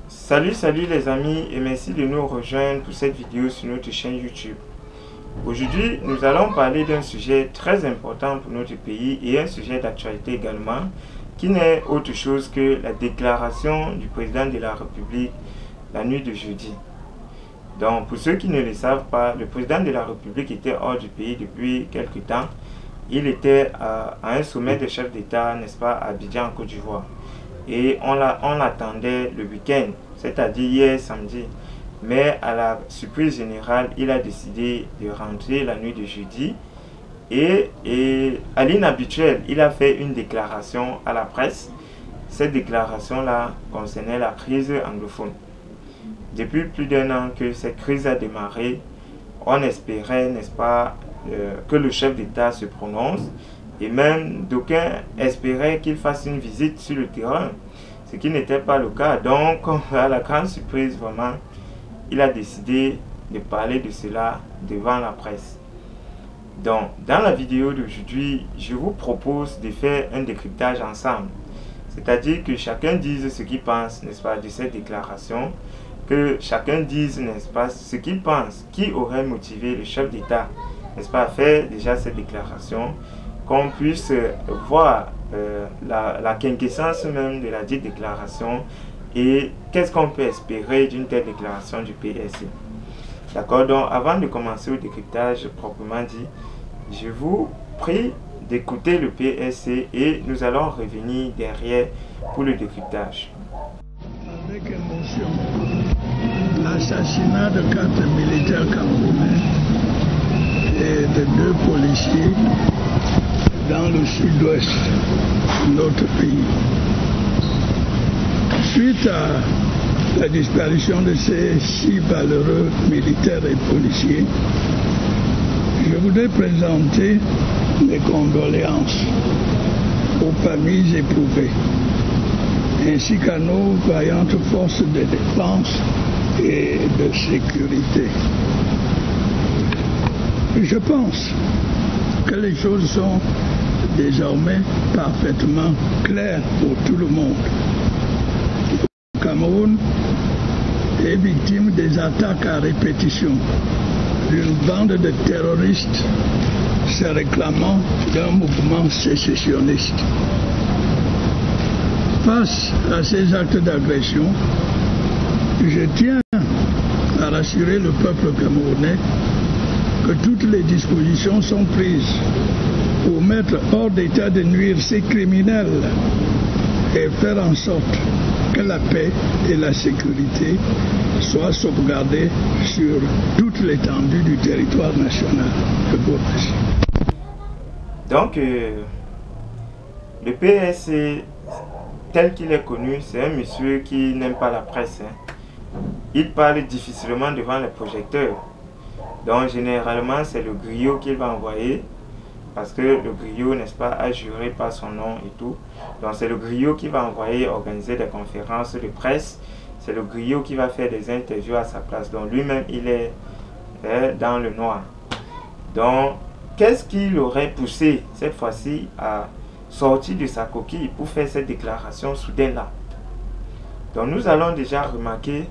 Salut les amis et merci de nous rejoindre pour cette vidéo sur notre chaîne YouTube. Aujourd'hui, nous allons parler d'un sujet très important pour notre pays et un sujet d'actualité également, qui n'est autre chose que la déclaration du président de la République la nuit de jeudi. Donc, pour ceux qui ne le savent pas, le président de la République était hors du pays depuis quelque temps. Il était à un sommet des chefs d'État, n'est-ce pas, à Abidjan, en Côte d'Ivoire. Et on l'attendait le week-end, c'est-à-dire hier samedi. Mais à la surprise générale, il a décidé de rentrer la nuit de jeudi. Et à l'inhabituel, il a fait une déclaration à la presse. Cette déclaration-là concernait la crise anglophone. Depuis plus d'un an que cette crise a démarré, on espérait, n'est-ce pas, que le chef d'État se prononce. Et même d'aucuns espéraient qu'il fasse une visite sur le terrain, ce qui n'était pas le cas. Donc, à la grande surprise, vraiment, il a décidé de parler de cela devant la presse. Donc, dans la vidéo d'aujourd'hui, je vous propose de faire un décryptage ensemble. C'est-à-dire que chacun dise ce qu'il pense, n'est-ce pas, de cette déclaration, que chacun dise, n'est-ce pas, ce qu'il pense, qui aurait motivé le chef d'État, n'est-ce pas, à faire déjà cette déclaration, qu'on puisse voir la quintessence même de la dite déclaration et qu'est-ce qu'on peut espérer d'une telle déclaration du PSC. D'accord, donc avant de commencer au décryptage proprement dit, je vous prie d'écouter le PSC et nous allons revenir derrière pour le décryptage. Avec émotion, l'assassinat de 4 militaires camerounais et de 2 policiers dans le sud-ouest de notre pays. Suite à la disparition de ces 6 valeureux militaires et policiers, je voudrais présenter mes condoléances aux familles éprouvées, ainsi qu'à nos vaillantes forces de défense et de sécurité. Je pense que les choses sont désormais parfaitement claires pour tout le monde. Le Cameroun est victime des attaques à répétition d'une bande de terroristes se réclamant d'un mouvement sécessionniste. Face à ces actes d'agression, je tiens à rassurer le peuple camerounais que toutes les dispositions sont prises pour mettre hors d'état de nuire ces criminels et faire en sorte que la paix et la sécurité soient sauvegardées sur toute l'étendue du territoire national. Je vous remercie. Donc, le PSC, tel qu'il est connu, c'est un monsieur qui n'aime pas la presse. Il parle difficilement devant les projecteurs. Donc, généralement, c'est le griot qu'il va envoyer. Parce que le griot, n'est-ce pas, a juré par son nom et tout. Donc, c'est le griot qui va envoyer organiser des conférences de presse. C'est le griot qui va faire des interviews à sa place. Donc, lui-même, il est dans le noir. Donc, qu'est-ce qui l'aurait poussé, cette fois-ci, à sortir de sa coquille pour faire cette déclaration soudaine-là? Donc, nous allons déjà remarquer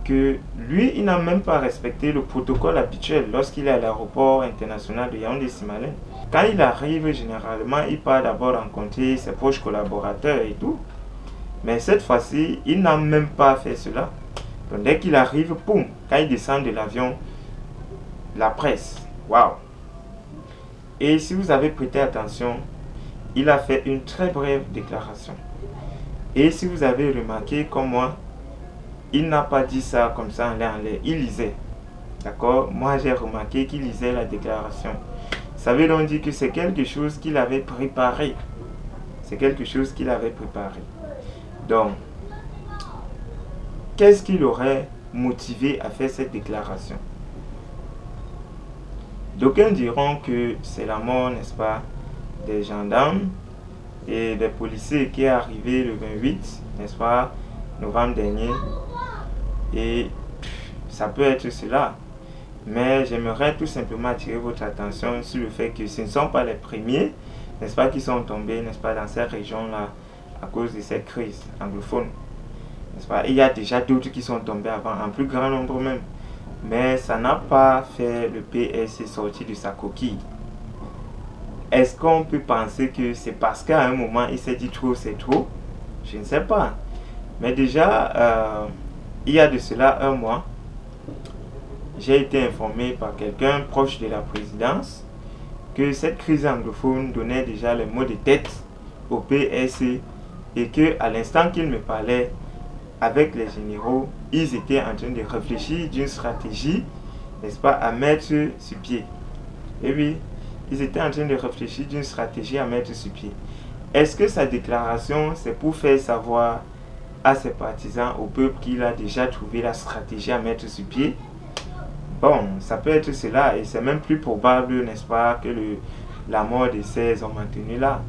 que lui, il n'a même pas respecté le protocole habituel lorsqu'il est à l'aéroport international de Yaoundé-Simalène. Quand il arrive, généralement, il part d'abord rencontrer ses proches collaborateurs et tout. Mais cette fois-ci, il n'a même pas fait cela. Donc dès qu'il arrive, poum, quand il descend de l'avion, la presse, waouh! Et si vous avez prêté attention, il a fait une très brève déclaration. Et si vous avez remarqué comme moi, il n'a pas dit ça comme ça en l'air. Il lisait. D'accord? Moi, j'ai remarqué qu'il lisait la déclaration. Ça veut donc dire que c'est quelque chose qu'il avait préparé. C'est quelque chose qu'il avait préparé. Donc, qu'est-ce qui l'aurait motivé à faire cette déclaration? D'aucuns diront que c'est la mort, n'est-ce pas, des gendarmes et des policiers qui est arrivé le 28, n'est-ce pas, novembre dernier. Et ça peut être cela. Mais j'aimerais tout simplement attirer votre attention sur le fait que ce ne sont pas les premiers, n'est-ce pas, qui sont tombés, n'est-ce pas, dans cette région-là à cause de cette crise anglophone. n'est-ce pas? Il y a déjà d'autres qui sont tombés avant, en plus grand nombre même. Mais ça n'a pas fait le PSC sortir de sa coquille. Est-ce qu'on peut penser que c'est parce qu'à un moment il s'est dit trop c'est trop? Je ne sais pas. Mais déjà, il y a de cela un mois, j'ai été informé par quelqu'un proche de la présidence que cette crise anglophone donnait déjà les maux de tête au PSC et que à l'instant qu'il me parlait avec les généraux, ils étaient en train de réfléchir d'une stratégie, n'est-ce pas, à mettre sur pied. Et oui, ils étaient en train de réfléchir d'une stratégie à mettre sur pied. Est-ce que sa déclaration, c'est pour faire savoir à ses partisans, au peuple, qu'il a déjà trouvé la stratégie à mettre sur pied? Bon, ça peut être cela, et c'est même plus probable, n'est-ce pas, que la mort de ces hommes maintenus là.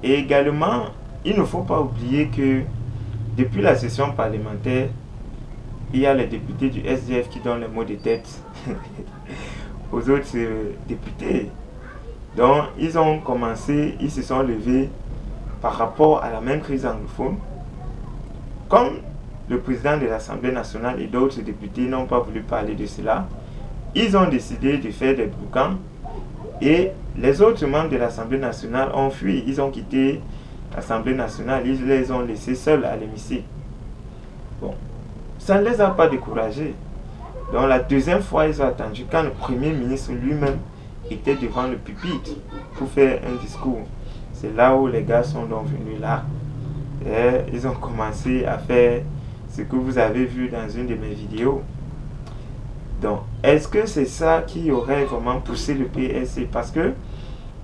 Et également, il ne faut pas oublier que depuis la session parlementaire, il y a les députés du SDF qui donnent les mots de tête aux autres députés. Donc, ils ont commencé, ils se sont levés par rapport à la même crise anglophone. Comme le président de l'Assemblée nationale et d'autres députés n'ont pas voulu parler de cela, ils ont décidé de faire des boucans et les autres membres de l'Assemblée nationale ont fui. Ils ont quitté l'Assemblée nationale, ils les ont laissés seuls à l'hémicycle. Bon, ça ne les a pas découragés. Donc la deuxième fois, ils ont attendu quand le Premier ministre lui-même était devant le pupitre pour faire un discours. C'est là où les gars sont donc venus là. Et ils ont commencé à faire ce que vous avez vu dans une de mes vidéos. Donc, est-ce que c'est ça qui aurait vraiment poussé le PSC? Parce que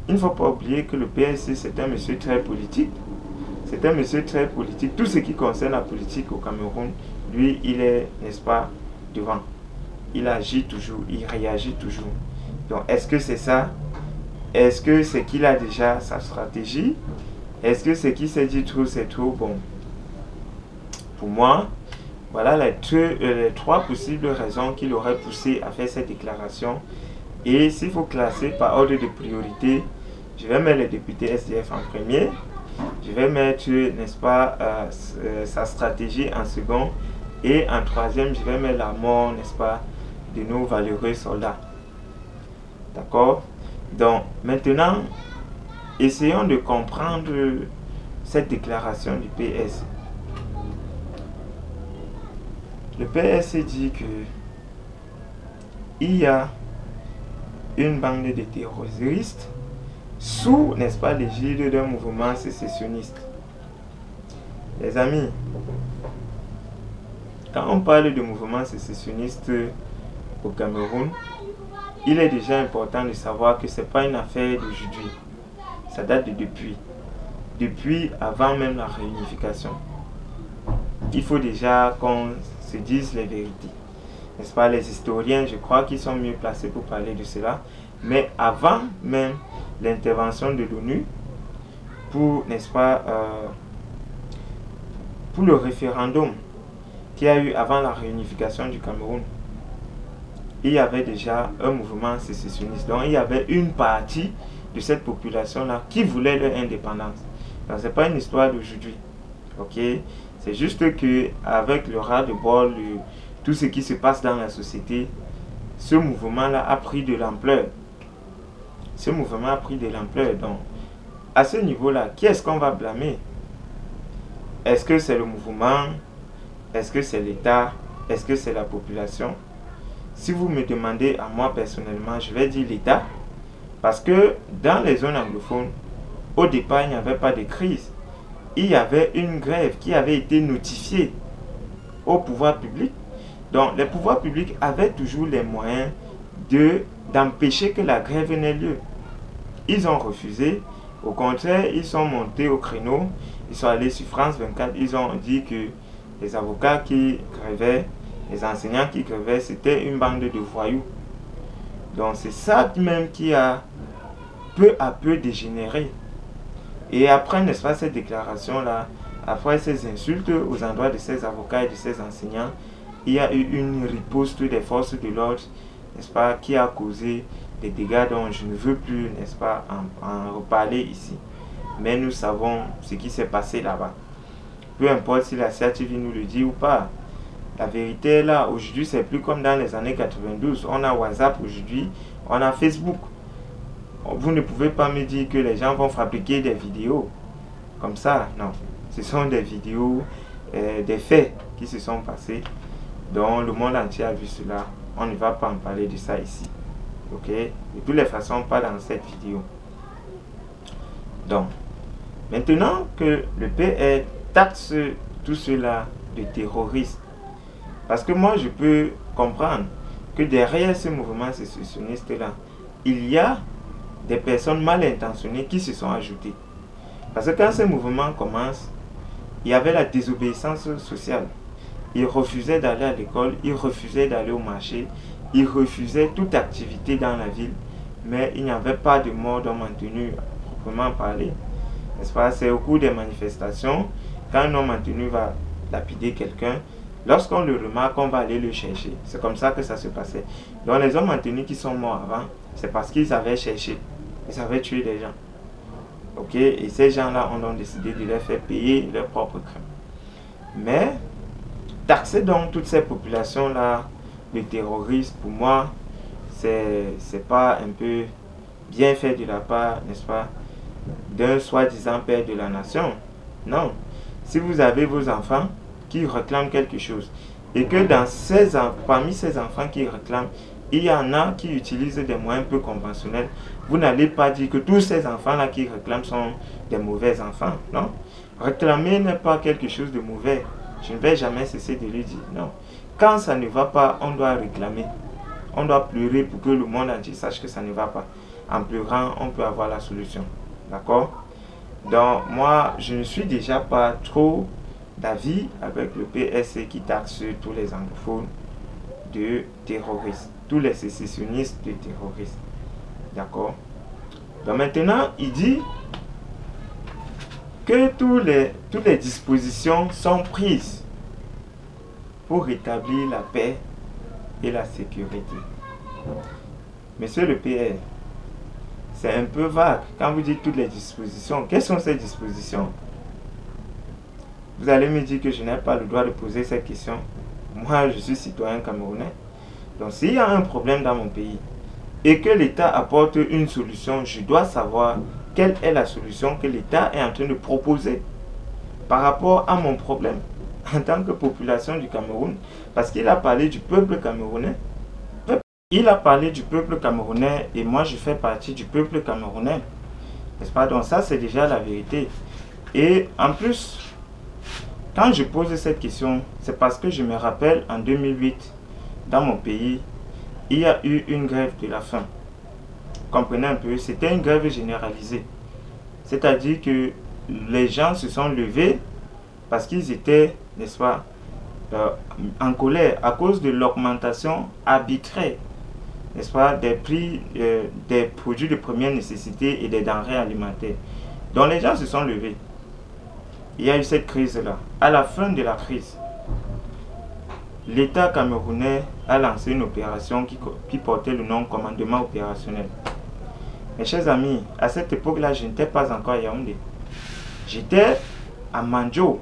il ne faut pas oublier que le PSC, c'est un monsieur très politique. C'est un monsieur très politique. Tout ce qui concerne la politique au Cameroun, lui, il est, n'est-ce pas, devant. Il agit toujours, il réagit toujours. Donc, est-ce que c'est ça? Est-ce que c'est qu'il a déjà sa stratégie? Est-ce que c'est qu'il s'est dit trop, c'est trop? Bon, pour moi, voilà les trois possibles raisons qu'il aurait poussé à faire cette déclaration. Et s'il faut classer par ordre de priorité, je vais mettre les députés SDF en premier. Je vais mettre, n'est-ce pas, sa stratégie en second. Et en troisième, je vais mettre la mort, n'est-ce pas, de nos valeureux soldats. D'accord? Donc, maintenant, essayons de comprendre cette déclaration du PS. Le PS dit que il y a une bande de terroristes sous, n'est-ce pas, l'égide d'un mouvement sécessionniste. Les amis, quand on parle de mouvement sécessionniste au Cameroun, il est déjà important de savoir que ce n'est pas une affaire d'aujourd'hui. Ça date de depuis avant même la réunification. Il faut déjà qu'on se dise les vérités. N'est-ce pas, les historiens, je crois qu'ils sont mieux placés pour parler de cela. Mais avant même l'intervention de l'ONU, pour, n'est-ce pas, pour le référendum qu'il y a eu avant la réunification du Cameroun, il y avait déjà un mouvement sécessionniste. Donc il y avait une partie de cette population-là qui voulait leur indépendance. Donc ce n'est pas une histoire d'aujourd'hui. Ok? C'est juste que avec le ras de bol, tout ce qui se passe dans la société, ce mouvement-là a pris de l'ampleur. Ce mouvement a pris de l'ampleur. Donc, à ce niveau-là, qui est-ce qu'on va blâmer? Est-ce que c'est le mouvement? Est-ce que c'est l'État? Est-ce que c'est la population? Si vous me demandez à moi personnellement, je vais dire l'État. Parce que dans les zones anglophones, au départ, il n'y avait pas de crise. Il y avait une grève qui avait été notifiée au pouvoir public. Donc, les pouvoirs publics avaient toujours les moyens d'empêcher que la grève n'ait lieu. Ils ont refusé. Au contraire, ils sont montés au créneau. Ils sont allés sur France 24. Ils ont dit que les avocats qui grévaient, les enseignants qui grévaient, c'était une bande de voyous. Donc, c'est ça même qui a peu à peu dégénéré. Et après, n'est-ce pas, cette déclaration-là, après ces insultes aux endroits de ces avocats et de ces enseignants, il y a eu une riposte des forces de l'ordre, n'est-ce pas, qui a causé des dégâts dont je ne veux plus, n'est-ce pas, en reparler ici. Mais nous savons ce qui s'est passé là-bas. Peu importe si la CATV nous le dit ou pas. La vérité est là. Aujourd'hui, c'est plus comme dans les années 92. On a WhatsApp aujourd'hui, on a Facebook. Vous ne pouvez pas me dire que les gens vont fabriquer des vidéos comme ça. Non. Ce sont des vidéos, des faits qui se sont passés. Donc, le monde entier a vu cela. On ne va pas en parler de ça ici. Ok? De toutes les façons, pas dans cette vidéo. Donc, maintenant que le PR taxe tout cela de terroristes, parce que moi, je peux comprendre que derrière ce mouvement sécessionniste-là, il y a des personnes mal intentionnées qui se sont ajoutées. Parce que quand ce mouvement commence, il y avait la désobéissance sociale. Ils refusaient d'aller à l'école, ils refusaient d'aller au marché, ils refusaient toute activité dans la ville, mais il n'y avait pas de mort d'homme maintenu proprement parlé. N'est-ce pas? C'est au cours des manifestations, quand un homme maintenu va lapider quelqu'un, lorsqu'on le remarque, on va aller le chercher. C'est comme ça que ça se passait. Donc les hommes maintenus qui sont morts avant, c'est parce qu'ils avaient cherché, ils avaient tué des gens. Ok? Et ces gens-là ont donc décidé de leur faire payer leurs propres crimes. Mais taxer donc toutes ces populations-là de terroristes, pour moi, c'est pas un peu bien fait de la part, n'est-ce pas, d'un soi-disant père de la nation. Non. Si vous avez vos enfants qui réclament quelque chose, et que parmi ces enfants qui réclament, il y en a qui utilisent des moyens peu conventionnels, vous n'allez pas dire que tous ces enfants-là qui réclament sont des mauvais enfants. Non. Réclamer n'est pas quelque chose de mauvais. Je ne vais jamais cesser de le dire. Non. Quand ça ne va pas, on doit réclamer. On doit pleurer pour que le monde entier sache que ça ne va pas. En pleurant, on peut avoir la solution. D'accord? Donc, moi, je ne suis déjà pas trop d'avis avec le PSC qui taxe tous les anglophones de terroristes. Tous les sécessionnistes de terroristes. D'accord? Donc, maintenant, il dit que toutes les dispositions sont prises pour rétablir la paix et la sécurité. Monsieur le PR, c'est un peu vague. Quand vous dites toutes les dispositions, quelles sont ces dispositions? Vous allez me dire que je n'ai pas le droit de poser cette question. Moi, je suis citoyen camerounais. Donc, s'il y a un problème dans mon pays et que l'État apporte une solution, je dois savoir quelle est la solution que l'État est en train de proposer par rapport à mon problème en tant que population du Cameroun. Parce qu'il a parlé du peuple camerounais. Il a parlé du peuple camerounais et moi je fais partie du peuple camerounais. N'est-ce pas? Donc ça c'est déjà la vérité. Et en plus, quand je pose cette question, c'est parce que je me rappelle en 2008, dans mon pays, il y a eu une grève de la faim. Comprenez un peu, c'était une grève généralisée. C'est-à-dire que les gens se sont levés parce qu'ils étaient, n'est-ce pas, en colère à cause de l'augmentation arbitraire, n'est-ce pas, des prix des produits de première nécessité et des denrées alimentaires. Donc les gens se sont levés. Il y a eu cette crise-là. À la fin de la crise, l'État camerounais a lancé une opération qui portait le nom commandement opérationnel. Mes chers amis, à cette époque-là, je n'étais pas encore à Yaoundé. J'étais à Mandjo.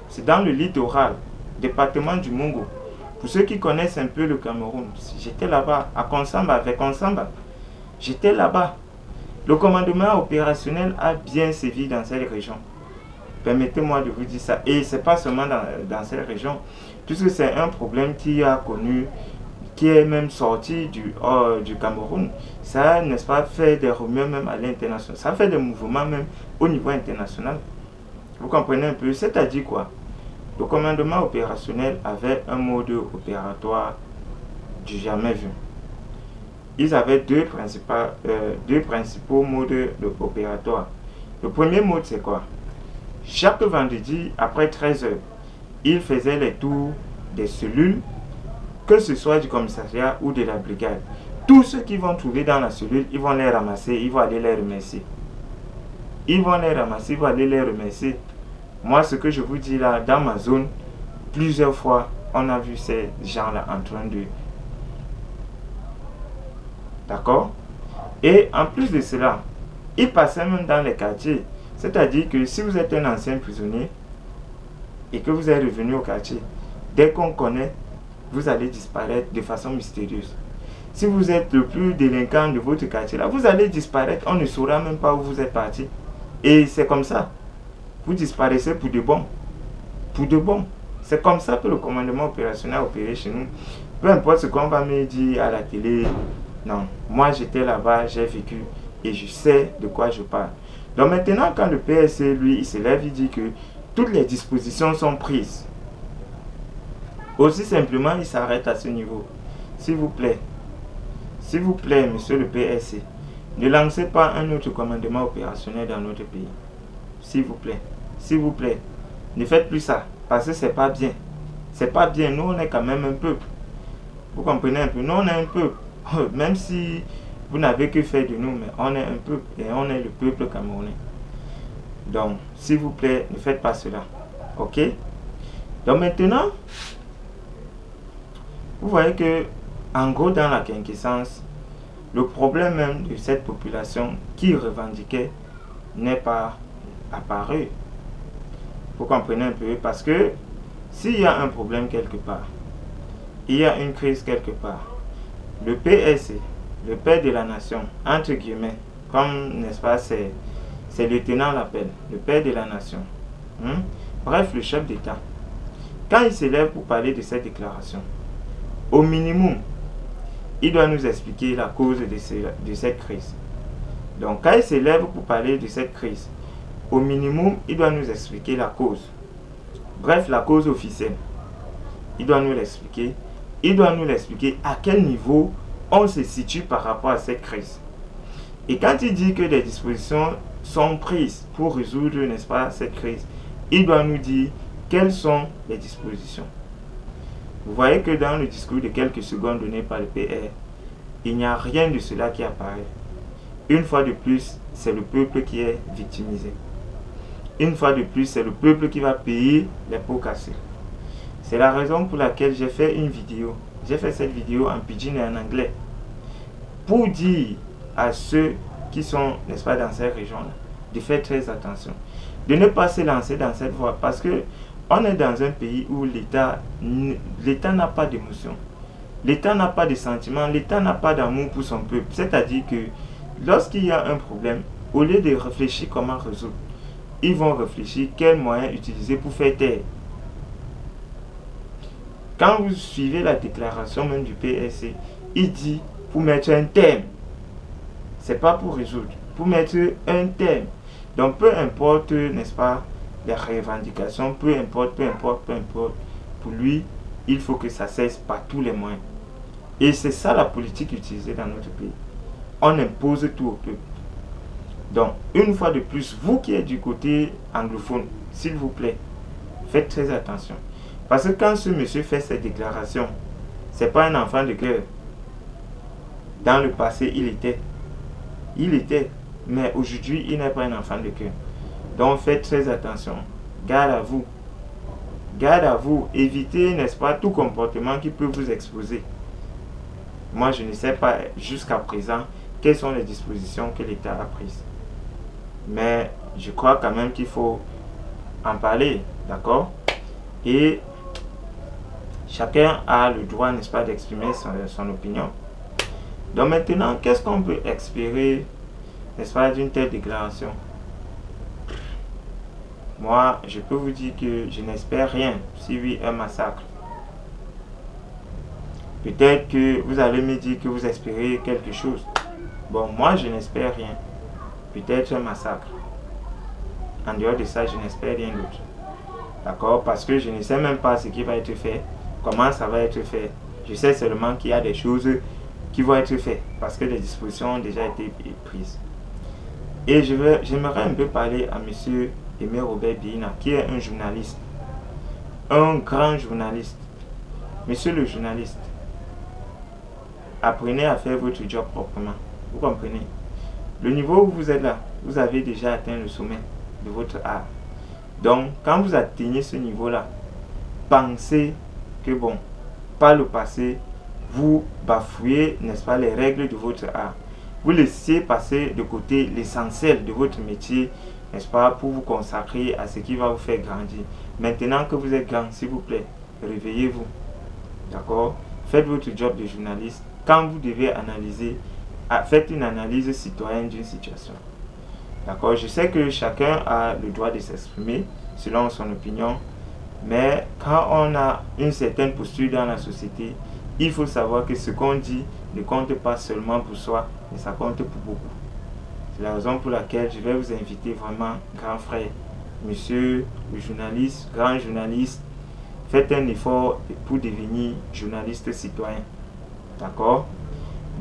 C'est dans le littoral, département du Mungo. Pour ceux qui connaissent un peu le Cameroun, j'étais là-bas, à Konsamba, avec Konsamba. J'étais là-bas. Le commandement opérationnel a bien sévi dans cette région. Permettez-moi de vous dire ça. Et ce n'est pas seulement dans cette région, puisque c'est un problème qui a connu, qui est même sorti du Cameroun. Ça, n'est-ce pas, fait des rumeurs même à l'international. Ça fait des mouvements même au niveau international. Vous comprenez un peu? C'est-à-dire quoi? Le commandement opérationnel avait un mode opératoire du jamais vu. Ils avaient deux principaux modes opératoires. Le premier mode, c'est quoi? Chaque vendredi, après 13 h, ils faisaient les tours des cellules, que ce soit du commissariat ou de la brigade. Tous ceux qui vont trouver dans la cellule, ils vont les ramasser, ils vont aller les remercier. Ils vont les ramasser, ils vont aller les remercier. Moi, ce que je vous dis là, dans ma zone, plusieurs fois, on a vu ces gens-là en train de... D'accord? Et en plus de cela, ils passaient même dans les quartiers. C'est-à-dire que si vous êtes un ancien prisonnier, et que vous êtes revenu au quartier, dès qu'on connaît, vous allez disparaître de façon mystérieuse. Si vous êtes le plus délinquant de votre quartier, là, vous allez disparaître, on ne saura même pas où vous êtes parti. Et c'est comme ça. Vous disparaissez pour de bon. Pour de bon. C'est comme ça que le commandement opérationnel a opéré chez nous. Peu importe ce qu'on va me dire à la télé, non, moi j'étais là-bas, j'ai vécu et je sais de quoi je parle. Donc maintenant, quand le PSC, lui, il se lève, il dit que toutes les dispositions sont prises. Aussi simplement, il s'arrête à ce niveau. S'il vous plaît, monsieur le PSC, ne lancez pas un autre commandement opérationnel dans notre pays. S'il vous plaît, ne faites plus ça, parce que c'est pas bien. C'est pas bien, nous on est quand même un peuple. Vous comprenez un peu, nous on est un peuple. Même si vous n'avez que fait de nous, mais on est un peuple et on est le peuple camerounais. Donc, s'il vous plaît, ne faites pas cela. Ok? Donc maintenant, vous voyez que, en gros, dans la quinquessence, le problème même de cette population qui revendiquait n'est pas apparu. Vous comprenez un peu? Parce que s'il y a un problème quelque part, il y a une crise quelque part, le PSC, le père de la nation, entre guillemets, comme, n'est-ce pas, c'est le tenant l'appel, le père de la nation, bref, le chef d'État, quand il s'élève pour parler de cette déclaration, au minimum, il doit nous expliquer la cause de cette crise. Donc, quand il s'élève pour parler de cette crise, au minimum, il doit nous expliquer la cause. Bref, la cause officielle. Il doit nous l'expliquer. Il doit nous l'expliquer à quel niveau on se situe par rapport à cette crise. Et quand il dit que des dispositions sont prises pour résoudre, n'est-ce pas, cette crise, il doit nous dire quelles sont les dispositions. Vous voyez que dans le discours de quelques secondes donné par le PR, il n'y a rien de cela qui apparaît. Une fois de plus, c'est le peuple qui est victimisé. Une fois de plus, c'est le peuple qui va payer les pots cassés. C'est la raison pour laquelle j'ai fait une vidéo. J'ai fait cette vidéo en pidgin et en anglais. Pour dire à ceux qui sont, n'est-ce pas, dans ces régions-là, de faire très attention. De ne pas se lancer dans cette voie. Parce que on est dans un pays où l'État n'a pas d'émotion. L'État n'a pas de sentiments. L'État n'a pas d'amour pour son peuple. C'est-à-dire que lorsqu'il y a un problème, au lieu de réfléchir comment résoudre, ils vont réfléchir quels moyens utiliser pour faire taire. Quand vous suivez la déclaration même du PSC, il dit pour mettre un thème. C'est pas pour résoudre, pour mettre un thème. Donc peu importe, n'est-ce pas, les revendications, peu importe, pour lui, il faut que ça cesse par tous les moyens. Et c'est ça la politique utilisée dans notre pays. On impose tout au peuple. Donc, une fois de plus, vous qui êtes du côté anglophone, s'il vous plaît, faites très attention. Parce que quand ce monsieur fait cette déclaration, c'est pas un enfant de cœur. Dans le passé, il était. Mais aujourd'hui, il n'est pas un enfant de cœur. Donc, faites très attention. Garde à vous. Garde à vous. Évitez, n'est-ce pas, tout comportement qui peut vous exposer. Moi, je ne sais pas jusqu'à présent quelles sont les dispositions que l'État a prises. Mais je crois quand même qu'il faut en parler, d'accord? Et chacun a le droit, n'est-ce pas, d'exprimer son opinion. Donc maintenant, qu'est-ce qu'on peut espérer, n'est-ce pas, d'une telle déclaration? Moi, je peux vous dire que je n'espère rien, si oui, un massacre. Peut-être que vous allez me dire que vous espérez quelque chose. Bon, moi, je n'espère rien. Peut-être un massacre. En dehors de ça, je n'espère rien d'autre. D'accord? Parce que je ne sais même pas ce qui va être fait, comment ça va être fait. Je sais seulement qu'il y a des choses qui vont être faites parce que les dispositions ont déjà été prises. Et j'aimerais un peu parler à M. Aimé Robert Biina, qui est un journaliste. Un grand journaliste. Monsieur le journaliste, apprenez à faire votre job proprement. Vous comprenez? Le niveau où vous êtes là, vous avez déjà atteint le sommet de votre art. Donc, quand vous atteignez ce niveau-là, pensez que, bon, par le passé, vous bafouez, n'est-ce pas, les règles de votre art. Vous laissez passer de côté l'essentiel de votre métier, n'est-ce pas, pour vous consacrer à ce qui va vous faire grandir. Maintenant que vous êtes grand, s'il vous plaît, réveillez-vous. D'accord? Faites votre job de journaliste. Quand vous devez analyser, faites une analyse citoyenne d'une situation. D'accord? Je sais que chacun a le droit de s'exprimer selon son opinion, mais quand on a une certaine posture dans la société, il faut savoir que ce qu'on dit ne compte pas seulement pour soi, mais ça compte pour beaucoup. C'est la raison pour laquelle je vais vous inviter vraiment, grand frère, monsieur le journaliste, grand journaliste, faites un effort pour devenir journaliste citoyen. D'accord?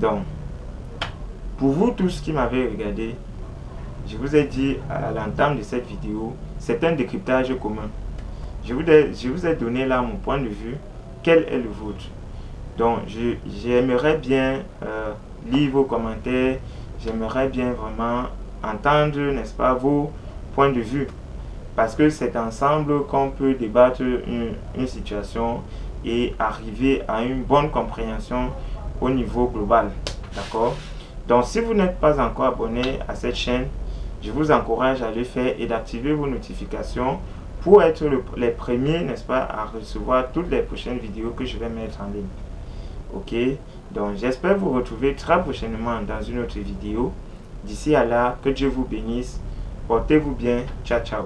Donc, pour vous tous qui m'avez regardé, je vous ai dit à l'entame de cette vidéo, c'est un décryptage commun. Je vous ai donné là mon point de vue. Quel est le vôtre? Donc, j'aimerais bien lire vos commentaires. J'aimerais bien vraiment entendre, n'est-ce pas, vos points de vue. Parce que c'est ensemble qu'on peut débattre une situation et arriver à une bonne compréhension au niveau global. D'accord? Donc, si vous n'êtes pas encore abonné à cette chaîne, je vous encourage à le faire et d'activer vos notifications pour être les premiers, n'est-ce pas, à recevoir toutes les prochaines vidéos que je vais mettre en ligne. Ok? Donc, j'espère vous retrouver très prochainement dans une autre vidéo. D'ici à là, que Dieu vous bénisse. Portez-vous bien. Ciao, ciao.